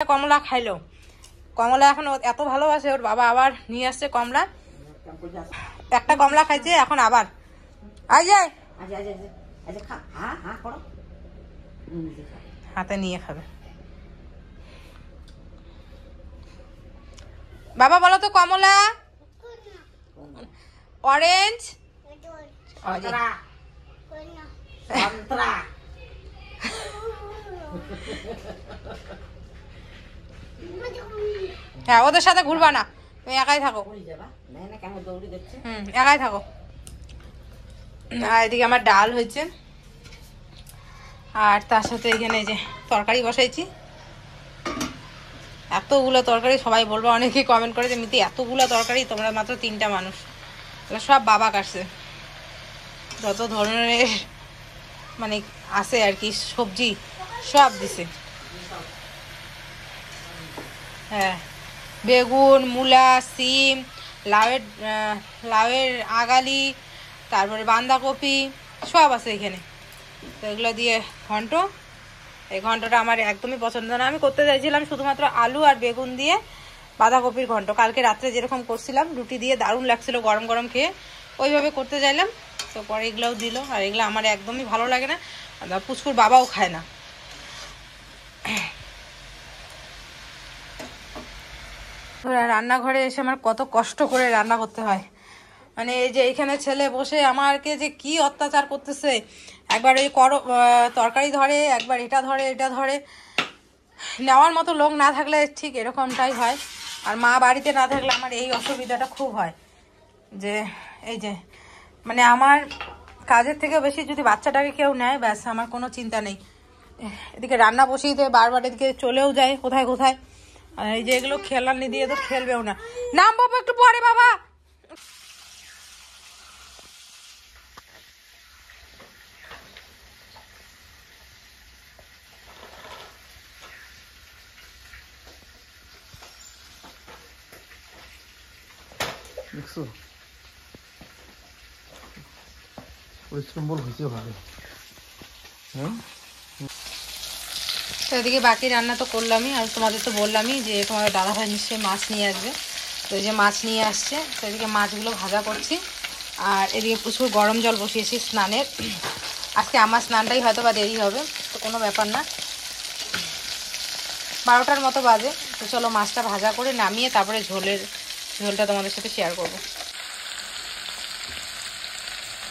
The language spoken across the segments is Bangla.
কমলা খাইলো, কমলা এখন এত ভালোবাসে ওর বাবা আবার নিয়ে আসছে কমলা। একটা কমলা খাইছে এখন আবার হাতে নিয়ে খাবে। বাবা বলো তো কমলা, অরেঞ্জ, হ্যাঁ ওদের সাথে ঘুরবা না, তুমি একাই থাকো। একাই থাকো। আর এদিকে আমার ডাল হয়েছে, আর তার সাথে এখানে এই যে তরকারি বসাইছি। এতগুলো তরকারি, সবাই বলবো, অনেকেই কমেন্ট করে যে মিতি এতগুলো তরকারি, তোমরা মাত্র 3টা মানুষ। সব বাবা কাটছে, যত ধরনের মানে আছে আর কি সবজি সব দিছে। হ্যাঁ, বেগুন, মূলা, সিম, লাউয়ের আগালি, তারপরে বাঁধাকপি সব আছে এখানে। তো এগুলো দিয়ে ঘন্ট, এই ঘন্টটা আমার একদমই পছন্দ না। আমি করতে চাইছিলাম শুধুমাত্র আলু আর বেগুন দিয়ে বাঁধাকপির ঘন্ট, কালকে রাত্রে যেরকম করছিলাম রুটি দিয়ে, দারুণ লাগছিল গরম গরম খেয়ে, ওইভাবে করতে চাইলাম। তো পরে এগুলোও দিল, আর এগুলো আমার একদমই ভালো লাগে না, পুচকুর বাবাও খায় না। রান্নাঘরে এসে আমার কত কষ্ট করে রান্না করতে হয়, মানে এই যে এইখানে ছেলে বসে আমাকে যে কি অত্যাচার করতেছে, একবার এই তরকারি ধরে, একবার এটা ধরে এটা ধরে। নেওয়ার মতো লোক না থাকলে ঠিক এরকমটাই হয়, আর মা বাড়িতে না থাকলে আমার এই অসুবিধাটা খুব হয় যে এই যে মানে আমার কাজের থেকে বেশি যদি বাচ্চাটাকে কেউ নেয়, ব্যাস আমার কোনো চিন্তা নেই। এদিকে রান্না বসিয়ে দিয়ে বারবার এদিকে চলেও যায় কোথায় কোথায়। আর এই যে এগুলো খেলানি দিয়ে তো খেলবেও না। নাম বাবা একটু পরে, বাবা এদিকে বাকি রান্না তো করলামই, আর তোমাদের তো বললামই যে তোমাদের দাদাভাই নিশ্চয়ই মাছ নিয়ে আসবে। তো এই যে মাছ নিয়ে আসছে, তো এদিকে মাছগুলো ভাজা করছি। আর এদিকে প্রচুর গরম জল বসিয়েছি স্নানের। আজকে আমার স্নানটাই হয়তো বা দেরি হবে, তো কোনো ব্যাপার না, 12টার মতো বাজে। তো চলো মাছটা ভাজা করে নামিয়ে তারপরে ঝোলটা তোমাদের সাথে শেয়ার করব।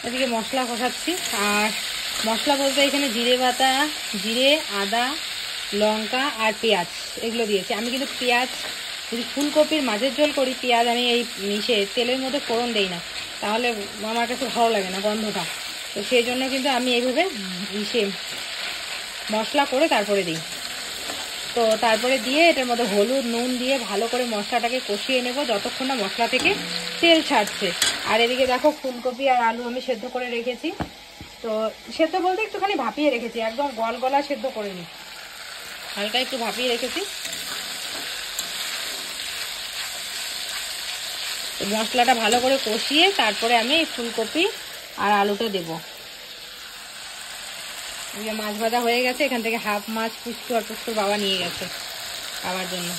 এদিকে মশলা কষাচ্ছি, আর মশলা বলতে এখানে জিরে বাটা, জিরে, আদা, লঙ্কা আর পেঁয়াজ এগুলো দিয়েছি। আমি কিন্তু পেঁয়াজ, যদি ফুলকপির মাছের ঝোল করি, পেঁয়াজ আমি এই তেলের মধ্যে ফোড়ন দেই না, তাহলে আমার কাছে ভালো লাগে না গন্ধটা। তো সেই জন্য কিন্তু আমি এইভাবে মশলা করে তারপরে দিই। তো তারপরে দিয়ে এটার মধ্যে হলুদ, নুন দিয়ে ভালো করে মশলাটাকে কষিয়ে নেব যতক্ষণ না মশলা থেকে তেল ছাড়ছে। আর এদিকে দেখো ফুলকপি আর আলু আমি সেদ্ধ করে রেখেছি। তো সেদ্ধ বলতে একটুখানি ভাপিয়ে রেখেছি, একদম গলা সেদ্ধ করিনি, হালকা একটু ভাপিয়ে রেখেছি। মশলাটা ভালো করে কষিয়ে তারপরে আমি এই ফুলকপি আর আলুটা দেবো। মাছ ভাজা হয়ে গেছে, এখান থেকে হাফ মাছ পুষ্কুর বাবা নিয়ে গেছে খাওয়ার জন্য।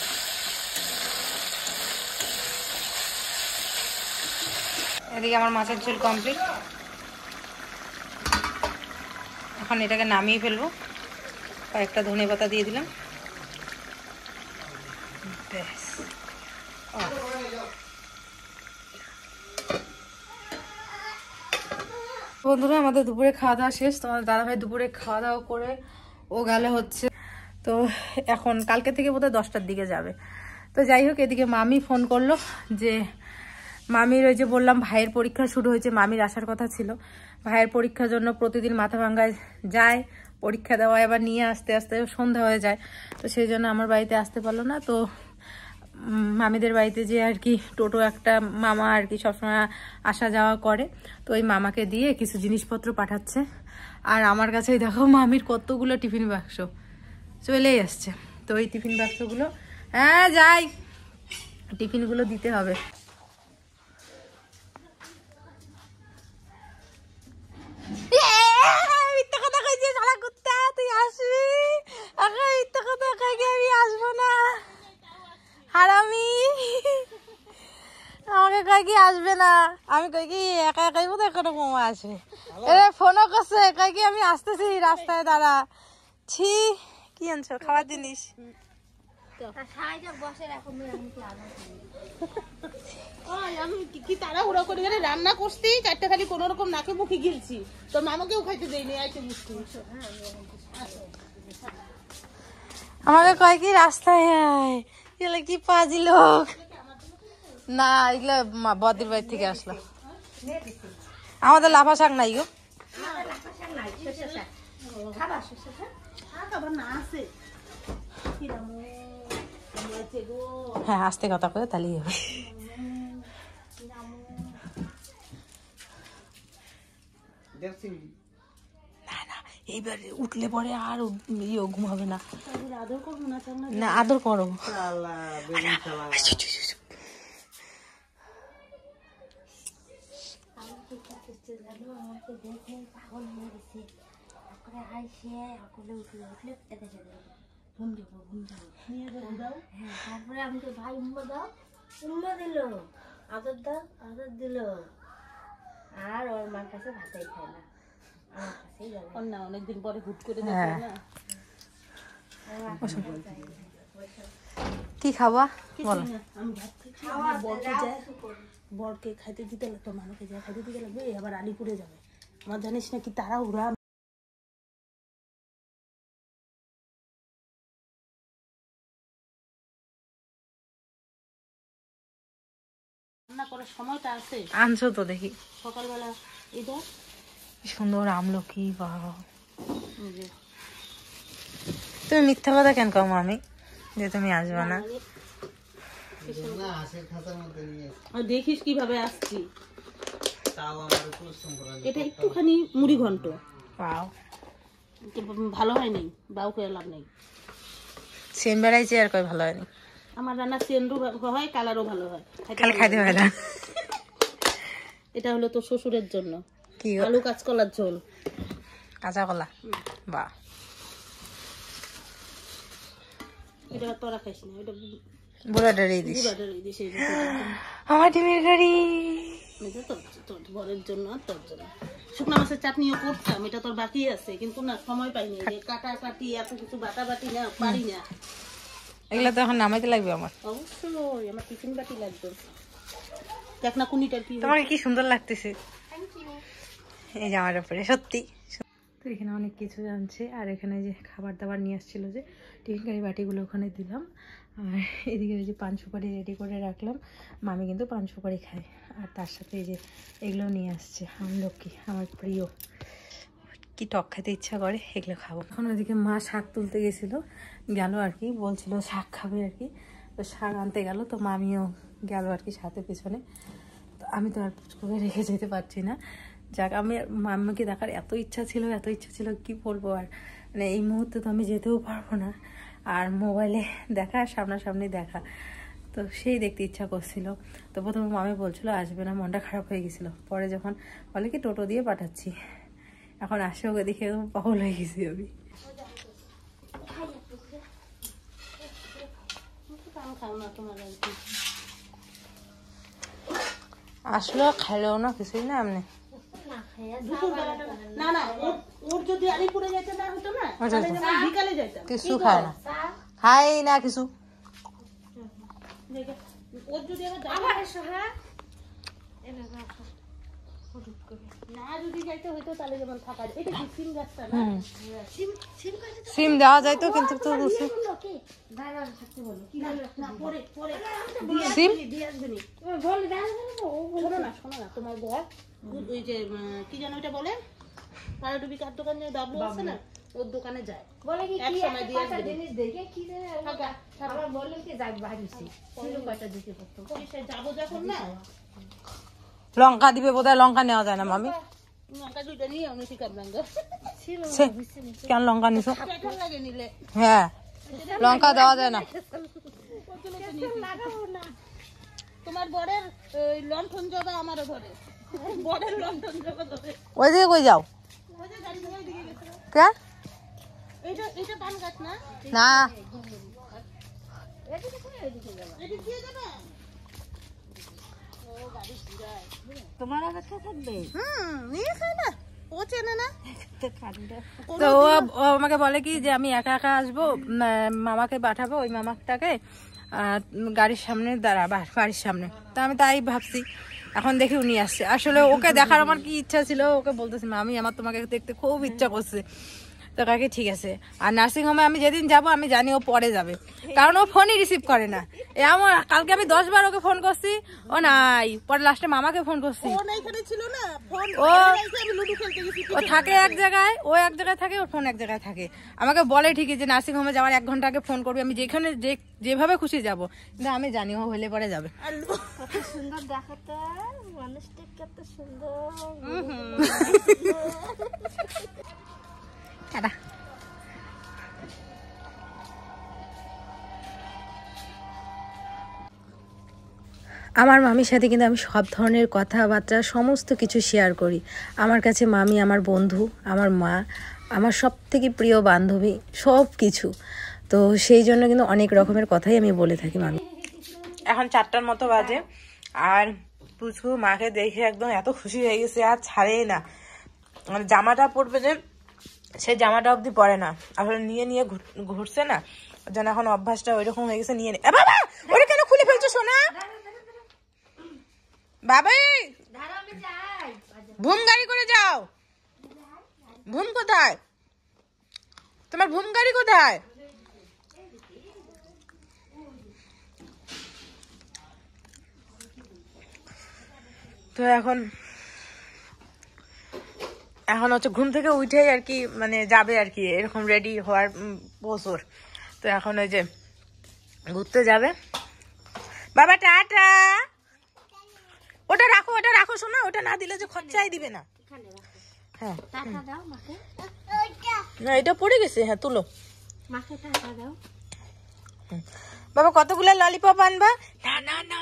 এদিকে আমার মাছের ঝোল কমপ্লিট, এখন এটাকে নামিয়ে ফেলবো। কয়েকটা ধনেপাতা দিয়ে দিলাম, ব্যাস। বন্ধুরা আমাদের দুপুরে খাওয়া দাওয়া শেষ। তোমাদের দাদাভাই দুপুরে খাওয়া দাওয়া করে ও গেলে হচ্ছে, তো এখন কালকে থেকে বোধহয় 10টার দিকে যাবে। তো যাই হোক, এদিকে মামি ফোন করলো যে মামির ওই যে বললাম ভাইয়ের পরীক্ষা শুরু হয়েছে, মামির আসার কথা ছিল। ভাইয়ের পরীক্ষার জন্য প্রতিদিন মাথাভাঙ্গায় যায় পরীক্ষা দেওয়া, এবার নিয়ে আসতে আসতে সন্ধ্যা হয়ে যায়। তো সেই জন্য আমার বাড়িতে আসতে পারলো না। তো মামিদের বাড়িতে যে আর কি টোটো একটা মামা আর কি সবসময় আসা যাওয়া করে, তো ওই মামাকে দিয়ে কিছু জিনিসপত্র পাঠাচ্ছে। আর আমার কাছে দেখো মামির কতগুলো টিফিন বাক্স চলেই আসছে। তো ওই টিফিন বাক্সগুলো, হ্যাঁ যাই, টিফিনগুলো দিতে হবে। মিথ্যা কথা কইছিস শালা কুত্তা, তুই আসবি? মিথ্যা কথা কই, আমি আসবো না। কয় কি আসবে না, আমি কই কি একা একাই বোধ এখনো মোমো আসবে। এরে ফোনও করছে, কয় কি আমি আসতেছি রাস্তায় দাঁড়া। ছি, কি আনছো খাবার জিনিস? আমি কি তাড়াহুড়ো করে গেলে রান্না করছি, চারটা খালি কোন রকম নাকে মুখে গিলছি, তোর মামাকেও খাইতে দেয়নি। আইতে বুঝতে আমাকে কয় কি রাস্তায় এগুলো কি পাজি লোক না, এগুলো বদির বাড়ি থেকে আসলো। আমাদের লাফা শাক নাই গো। হ্যাঁ আস্তে কথা করে তাহলেই হবে। না না এইবার উঠলে পরে আর ঘুমাবে না। না আদর করো। তারপরে আমি তো ভাই উম্মা দাও, উম্মা দিল, আদর দাও, আদর দিল, আর ওর মার কাছে ভাতেই খায় না, আমার কাছেই যাবে। অনেকদিন পরে হুট করে কি খাবা বলো? আমি বরকে খাইতে দিতে লাগতো, মামাকে যা খাইতে দিতে লাগবে, আবার আলিপুরে যাবে। আমার জানিস না কি তাড়াহুড়া। রান্না করার সময়টা আছে। আনছো তো দেখি সকালবেলা এটা সুন্দর আমলকি। বাবা তুমি মিথ্যা কথা কেন কম আমি যে তুমি আসবে না? দেখিস কিভাবে আসছি। এটা একটুখানি মুড়ি ঘন্ট, ভালো হয়নি, বাউ করে লাভ নেই। সেম বেড়াইছে আর কই ভালো হয়নি। আমার রান্না সেন্ডও হয়, কালারও ভালো হয়, খালি খাইতে হয় না। এটা হলো তোর শ্বশুরের জন্য কি আলু কাঁচকলার ঝোল, কাঁচা কলা। বাহ, এটা তোরা খাইস না, এটা বুড়াটারই দিস। বুড়াটারই দিস। আমার ডিমের গাড়ি তোর বরের জন্য আর তোর জন্য। শুকনো মাছের চাটনিও করতাম, এটা তোর বাকি আছে, কিন্তু না সময় পাইনি, কাটা কাটি এত কিছু বাটা বাটি না পারি না। এগুলা তো এখন নামাইতে লাগবে আমার। অবশ্যই আমার টিফিন বাটি লাগবে। দেখ না কুনিটার কি তোমাকে কি সুন্দর লাগতেছে এই জামার উপরে, সত্যি। তো এখানে অনেক কিছু জানছে, আর এখানে যে খাবার দাবার নিয়ে আসছিল, যে টিফিন কারি বাটিগুলো ওখানে দিলাম, আর এদিকে ওই যে পান সুপারি রেডি করে রাখলাম। মামি কিন্তু পান সুপারি খায়, আর তার সাথে এই যে এগুলো নিয়ে আসছে আমলকি, আমার প্রিয়, কি টক খেতে ইচ্ছা করে, এগুলো খাবো। এখন ওইদিকে মা শাক তুলতে গেছিলো, গেল আর কি, বলছিল শাক খাবে আর কি, তো শাক আনতে গেল, তো মামিও গেল আর কি সাথে পিছনে। তো আমি তো আর করে রেখে যেতে পারছি না। যাক, আমি মাম্মাকে দেখার এত ইচ্ছা ছিল কি বলবো, আর মানে এই মুহূর্তে তো আমি যেতেও পারবো না, আর মোবাইলে দেখা আর সামনাসামনি দেখা, তো সেই দেখতে ইচ্ছা করছিল। তো প্রথমে মামি বলছিল আসবে না, মনটা খারাপ হয়ে গেছিলো। পরে যখন বলে কি টোটো দিয়ে পাঠাচ্ছি, এখন আসে ওকে দেখে পাগল হয়ে গেছি আমি। আসলো খাইলেও না কিছুই না এমনি। কিছু খায় না, খাই না কিছু। সিম দেওয়া যায় তো, কিন্তু তো সিম তোমার ঘর ওই যে কি যেন ওইটা বলে, পাড়াডুবি কার দোকানে ডাবলু আছে না, ওর দোকানে যায়, বলে কি এক সময় দিয়ে আসবে জিনিস দেখে কি আবার বললেন কি যাই বাড়িছি ছিল কয়টা দিতে পড়তো যাবো যখন না। লঙ্কা দিবে বোধহয়, লঙ্কা নেওয়া যায় না মামি। লঙ্কা দুইটা নিয়ে অনেক কামরাঙ্গা কেন লঙ্কা নিছো? লাগে নিলে হ্যাঁ, লঙ্কা দেওয়া যায় না। তোমার বরের লণ্ঠন জগা আমারও ধরে, বরের লণ্ঠন জগা ধরে। ওইদিকে কই যাও? কে? এটা পান গাছ না? না, তোমার অপেক্ষা থাকবে নিয়ে খায় না, ও চেনে না। তো ও আমাকে বলে কি যে আমি একা একা আসবো, মামাকে পাঠাবো, ওই মামাটাকে গাড়ির সামনে বাড়ির সামনে। তা আমি তাই ভাবছি, এখন দেখি উনি আসছে। আসলে ওকে দেখার আমার কি ইচ্ছা ছিল, ওকে বলতেছি আমি আমার তোমাকে দেখতে খুব ইচ্ছা করছে। তো কাকে ঠিক আছে। আর নার্সিং হোমে আমি যেদিন যাব আমি জানি ও পরে যাবে, কারণ ও ফোনই রিসিভ করে না। এমন কালকে আমি 10 বার ওকে ফোন করছি, ও নাই। পরে লাস্টে মামাকে ফোন করছি, ও থাকে এক জায়গায়, ও এক জায়গায় থাকে, ওর ফোন এক জায়গায় থাকে। আমাকে বলে ঠিকই যে নার্সিং হোমে যাওয়ার 1 ঘন্টা আগে ফোন করবি, আমি যেখানে যেভাবে খুশি যাব। কিন্তু আমি জানি ও হলে পরে যাবে। কত সুন্দর দেখাতে, মানুষটা কত সুন্দর। আমার মামির সাথে কিন্তু আমি সব ধরনের কথাবার্তা সমস্ত কিছু শেয়ার করি। আমার কাছে মামি আমার বন্ধু, আমার মা আমার সব থেকে প্রিয় বান্ধবী, সব কিছু। তো সেই জন্য কিন্তু অনেক রকমের কথাই আমি বলে থাকি মামি। এখন 4টার মতো বাজে, আর পুচকু মাকে দেখে একদম এত খুশি হয়ে গেছে, আর ছাড়েই না। মানে জামাটা পরবে যে, সে জামাটা অবধি পরে না, আসলে নিয়ে নিয়ে ঘুরছে না, যেন এখন অভ্যাসটা ওইরকম হয়ে গেছে। নিয়ে বাবা ওটা কেন খুলে ফেলছো সোনা? বাবা ভুম গাড়ি করে যাও। ভুম কোথায়? তোমার ভুম গাড়ি কোথায়? তো এখন হচ্ছে ঘুম থেকে উঠেই আর কি, মানে যাবে আর কি, এরকম রেডি হওয়ার বছর। তো এখন ওই যে ঘুরতে যাবে। বাবা টাটা। ওটা রাখো শোনা, ওটা না দিলে যে খরচাই দিবে না। হ্যাঁ না, এটা পড়ে গেছে। হ্যাঁ তুলো। বাবা কতগুলো ললিপপ আনবা? না না না,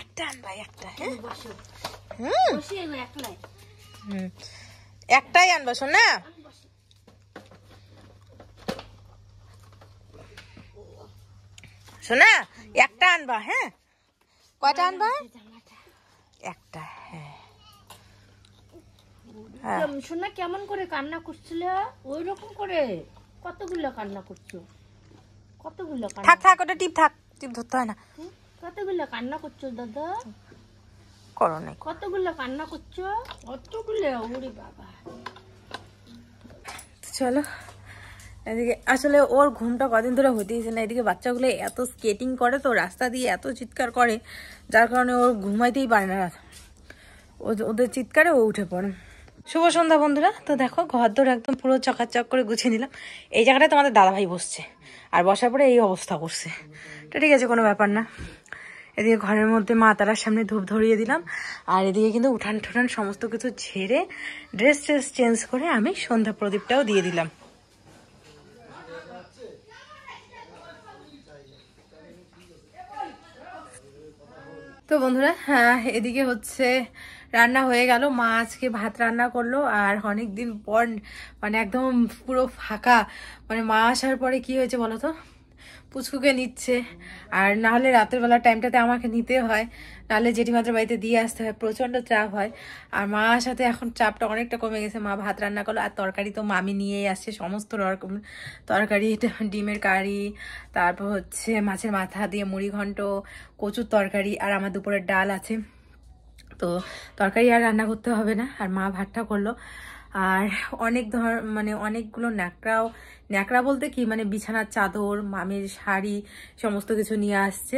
একটা আনবা, একটা। একটাই আনবা শোনা। শোনা একটা আনবা। হ্যাঁ কয়টা আনবা? একটা। হ্যাঁ শোনা কেমন করে কান্না করছিল, ওই রকম করে কতগুলো কান্না করছো, কতগুলো থাক ওটা টিপ ধরতে হয় না। কতগুলো কান্না করছো দাদা? করো না, কতগুলো কান্না করছো? কতগুলো? ওরে বাবা। চলো এদিকে। আসলে ওর ঘুমটা কদিন ধরে হতেইছে না। এদিকে বাচ্চাগুলো এত স্কেটিং করে, তো রাস্তা দিয়ে এত চিৎকার করে, যার কারণে ওর ঘুমাইতেই পারে না। ওদের চিৎকারে ও উঠে পড়ে। শুভ সন্ধ্যা বন্ধুরা। তো দেখো ঘর দৌড় একদম পুরো চকাচক করে গুছিয়ে নিলাম। এই জায়গাটায় তোমাদের দাদাভাই বসছে, আর বসার পরে এই অবস্থা করছে। তো ঠিক আছে, কোনো ব্যাপার না। এদিকে ঘরের মধ্যে মা তারার সামনে ধূপ ধরিয়ে দিলাম, আর এদিকে কিন্তু উঠান ঠুঠান সমস্ত কিছু ঝেড়ে ড্রেস চেঞ্জ করে আমি সন্ধ্যা প্রদীপটাও দিয়ে দিলাম। তো বন্ধুরা এদিকে হচ্ছে রান্না হয়ে গেল। মা আজকে ভাত রান্না করলো, আর অনেকদিন পর মানে একদম পুরো ফাঁকা। মানে মা আসার পরে কি হয়েছে বলো তো, পুচকুকে নিচ্ছে, আর না হলে রাতের বেলা টাইমটাতে আমাকে নিতে হয়, নাহলে জেঠিমাদের বাড়িতে দিয়ে আসতে হয়, প্রচন্ড চাপ হয়। আর মার সাথে এখন চাপটা অনেকটা কমে গেছে। মা ভাত রান্না করলো, আর তরকারি তো মামি নিয়েই আসছে, সমস্ত রকম তরকারি, ডিমের কারি, তারপর হচ্ছে মাছের মাথা দিয়ে মুড়ি ঘন্ট, কচুর তরকারি, আর আমার দুপুরের ডাল আছে। তো তরকারি আর রান্না করতে হবে না, আর মা ভাতটা করলো। আর মানে অনেকগুলো ন্যাকড়া বলতে কি, মানে বিছানার চাদর, মামির শাড়ি সমস্ত কিছু নিয়ে আসছে।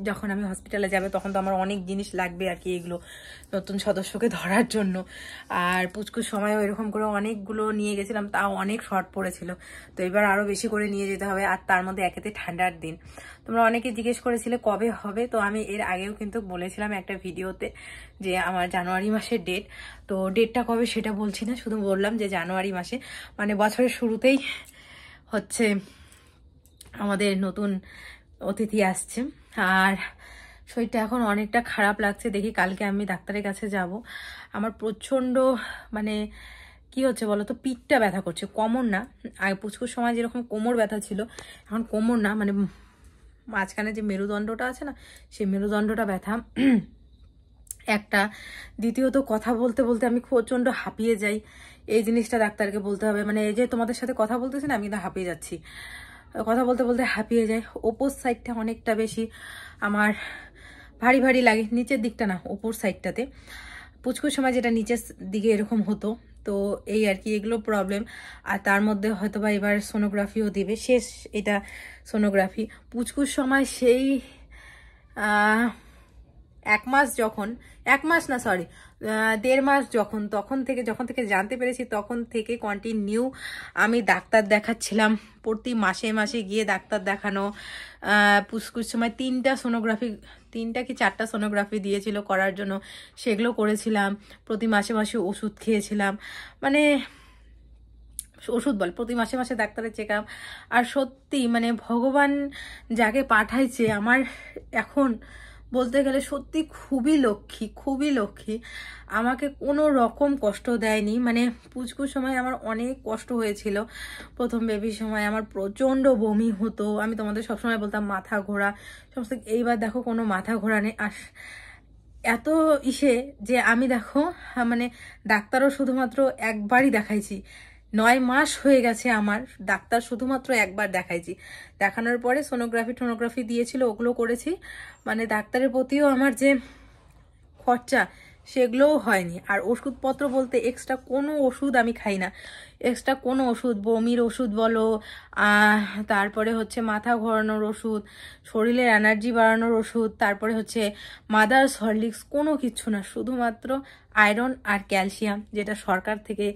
যখন আমি হসপিটালে যাবে তখন তো আমার অনেক জিনিস লাগবে আর কি, এগুলো নতুন সদস্যকে ধরার জন্য। আর পুচকুর সময়ও এরকম করে অনেকগুলো নিয়ে গেছিলাম, তাও অনেক শর্ট পড়েছিল। তো এবার আরও বেশি করে নিয়ে যেতে হবে। আর তার মধ্যে একেতে ঠান্ডার দিন। তোমরা অনেকে জিজ্ঞেস করেছিলে কবে হবে, তো আমি এর আগেও কিন্তু বলেছিলাম একটা ভিডিওতে যে আমার জানুয়ারি মাসের ডেট। তো ডেটটা কবে সেটা বলছি না, শুধু বললাম যে জানুয়ারি মাসে, মানে বছরের শুরুতেই হচ্ছে আমাদের নতুন অতিথি আসছে। আর শরীরটা এখন অনেকটা খারাপ লাগছে, দেখি কালকে আমি ডাক্তারের কাছে যাব। আমার প্রচণ্ড মানে কি হচ্ছে বলো তো, পিঠটা ব্যথা করছে, কোমর না। আগে পুচকুর সময় যেরকম কোমর ব্যথা ছিল, এখন কোমর না, মানে মাঝখানে যে মেরুদণ্ডটা আছে না, সেই মেরুদণ্ডটা ব্যথা। একটা, দ্বিতীয়ত কথা বলতে বলতে আমি প্রচণ্ড হাঁপিয়ে যাই। এই জিনিসটা ডাক্তারকে বলতে হবে, মানে এই যে তোমাদের সাথে কথা বলতেছি না, আমি না হাঁপিয়ে যাচ্ছি, কথা বলতে বলতে হাঁপিয়ে যাই। ওপর সাইডটা অনেকটা বেশি আমার ভারী ভারী লাগে, নিচের দিকটা না, ওপর সাইডটাতে। পুচকুর সময় যেটা নিচের দিকে এরকম হতো, তো এই আর কি, এগুলো প্রবলেম। আর তার মধ্যে হয়তো বা এবার সোনোগ্রাফিও দিবে, শেষ এটা সোনোগ্রাফি। পুচকুর সময় সেই 1 মাস যখন, 1 মাস না সরি 1.5 মাস যখন থেকে জানতে পেরেছি, তখন থেকে কন্টিনিউ আমি ডাক্তার দেখাচ্ছিলাম। প্রতি মাসে মাসে গিয়ে ডাক্তার দেখানো। পুচকুর সময় 3টা সোনোগ্রাফি, 3টা কি 4টা সোনোগ্রাফি দিয়েছিল করার জন্য, সেগুলো করেছিলাম। প্রতি মাসে মাসে ওষুধ খেয়েছিলাম, মানে ওষুধ বল, প্রতি মাসে মাসে ডাক্তারের চেক আপ। আর সত্যি মানে ভগবান যাকে পাঠাইছে আমার এখন বলতে গেলে সত্যি খুবই লক্ষ্মী। আমাকে কোনো রকম কষ্ট দেয়নি। মানে পুচকুর সময় আমার অনেক কষ্ট হয়েছিল। প্রথম বেবির সময় আমার প্রচণ্ড বমি হতো, আমি তোমাদের সবসময় বলতাম মাথা ঘোরা সমস্ত। এইবার দেখো কোনো মাথা ঘোরা নেই। আর এত যে আমি দেখো মানে ডাক্তারও শুধুমাত্র একবারই দেখাইছি, 9 মাস হয়ে গেছে আমার, ডাক্তার শুধুমাত্র একবার দেখাইছি। দেখানোর পরে সোনোগ্রাফি দিয়েছিল, ওগুলো করেছি। মানে ডাক্তারের প্রতিও আমার যে খরচা সেগুলোও হয়নি। আর ওষুধপত্র বলতে এক্সট্রা কোনো ওষুধ আমি খাই না, এক্সট্রা কোনো ওষুধ, বমির ওষুধ বলো, তারপরে হচ্ছে মাথা ঘোরানোর ওষুধ, শরীরের এনার্জি বাড়ানোর ওষুধ, তারপরে হচ্ছে মাদার্স হরলিক্স, কোনো কিচ্ছু না, শুধুমাত্র আয়রন আর ক্যালসিয়াম যেটা সরকার থেকে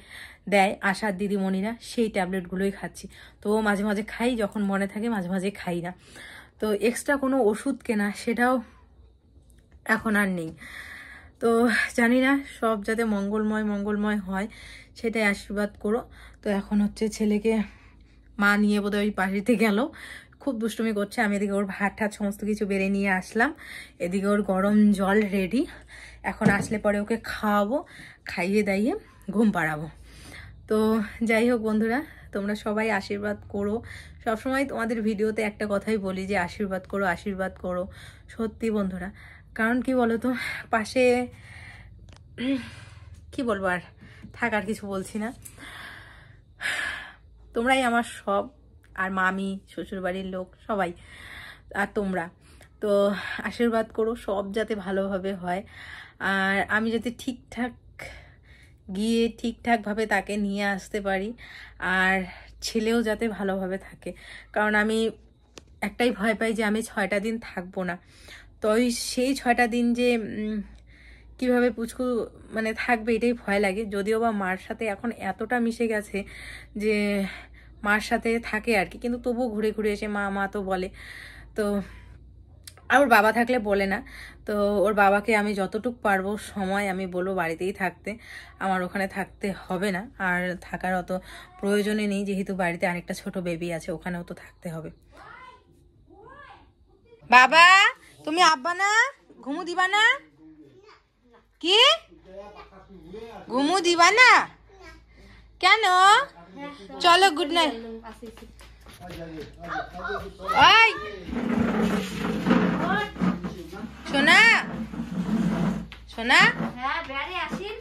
দেয় আশার দিদিমণিরা, সেই ট্যাবলেটগুলোই খাচ্ছি। তো মাঝে মাঝে খাই, যখন মনে থাকে, মাঝে মাঝে খাই না। তো এক্সট্রা কোনো ওষুধ কেনা সেটাও এখন আর নেই। তো জানি না, সব যাতে মঙ্গলময় হয় সেটাই আশীর্বাদ করো। তো এখন হচ্ছে ছেলেকে মা নিয়ে বোধহয় ওই পাশিতে গেল, খুব দুষ্টুমি করছে। আমি এদিকে ওর ভাত ঠাত সমস্ত কিছু বেড়ে নিয়ে আসলাম, এদিকে ওর গরম জল রেডি। এখন আসলে পরে ওকে খাওয়াবো, খাইয়ে দাইয়ে ঘুম পাড়াবো। তো যাই হোক বন্ধুরা, তোমরা সবাই আশীর্বাদ করো। সবসময় তোমাদের ভিডিওতে একটা কথাই বলি যে আশীর্বাদ করো। সত্যি বন্ধুরা, কারণ কি বলো তো, পাশে কি বলবো, আর থাকার কিছু বলছি না, তোমরাই আমার সব। আর মামি, শ্বশুরবাড়ির লোক সবাই, আর তোমরা তো আশীর্বাদ করো সব যাতে ভালোভাবে হয়। আর আমি যাতে ঠিকঠাক গিয়ে ঠিকঠাকভাবে তাকে নিয়ে আসতে পারি, আর ছেলেও যাতে ভালোভাবে থাকে। কারণ আমি একটাই ভয় পাই যে আমি 6টা দিন থাকবো না। তো সেই 6টা দিন যে কিভাবে পুচকু মানে থাকবে, এটাই ভয় লাগে। যদিও বা মার সাথে এখন এতটা মিশে গেছে যে মার সাথে থাকে আর কি, কিন্তু তবুও ঘুরে ঘুরে এসে মা তো বলে। তো আর ওর বাবা থাকলে বলে না। তো ওর বাবাকে আমি যতটুকু পারবো সময় আমি বলবো বাড়িতেই থাকতে, আমার ওখানে থাকতে হবে না, আর থাকার অত প্রয়োজনে নেই, যেহেতু বাড়িতে আরেকটা ছোট বেবি আছে, ওখানেও তো থাকতে হবে। বাবা তুমি আব্বা না, ঘুমু দিবা না? কি ঘুমু দিবা না কেন? চলো গুড নাইট। ওই সোনা, সোনা, হ্যাঁ, বেড়ে আসিন।